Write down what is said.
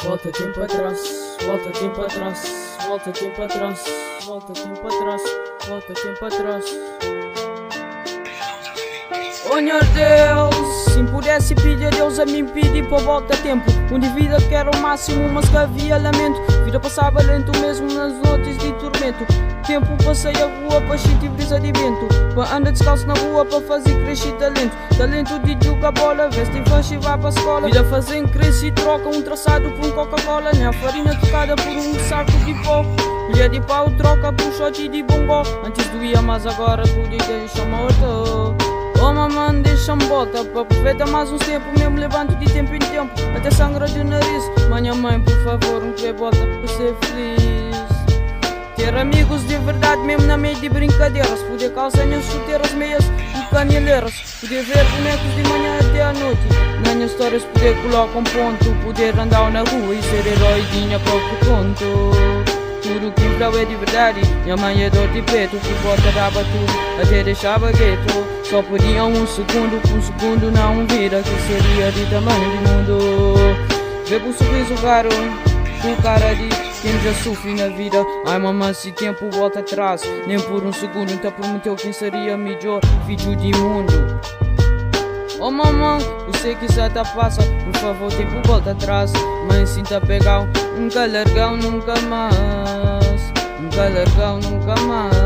Volta tempo atrás, volta tempo atrás, volta tempo atrás, volta tempo atrás, volta tempo atrás. Oh meu Deus, se pudesse pedir a Deus a mim pedir para volta tempo, onde vida que era o máximo, mas que havia lamento. Vida passava lento mesmo nas noites de tormento. Tempo passei a rua para sentir brisa de vento, para andar descalço na rua para fazer crescer talento. Talento de jogar bola, veste infância e vai para a escola. Vida fazem crescer e troca um traçado por um Coca-Cola. Nem farinha tocada por um saco de pó. Colher de pau troca por um shot de bongo. Antes doía, mas agora tudo deixa morto. Oh mamãe, deixa-me volta para aproveitar mais uns tempos. Mesmo levanto de tempo em tempo, até sangra de nariz. Minha mãe, por favor, não quer volta para ser feliz. Ter amigos de verdade mesmo na meio de brincadeiras. Poder calçar minhas chuteiras meias e caneleiras. Poder ver bonecos de manhã até à noite. Nas minhas histórias poder colocar um ponto. Poder andar na rua e ser herói de minha próprio conto. Tudo que inflau é de verdade. Minha mãe é dor de peito, que bota dava tudo, até deixava gueto. Só podia um segundo, por um segundo não vira, que seria de tamanho de mundo. Bebo um sorriso raro, com cara de quem já sofre na vida. Ai mamãe, se tempo volta atrás, nem por um segundo, então prometeu quem seria melhor filho de mundo. Oh mamãe, eu sei que isso tá passa, por favor tempo volta atrás. Mãe sinta pegar, nunca largão, nunca mais. Nunca largão, nunca mais.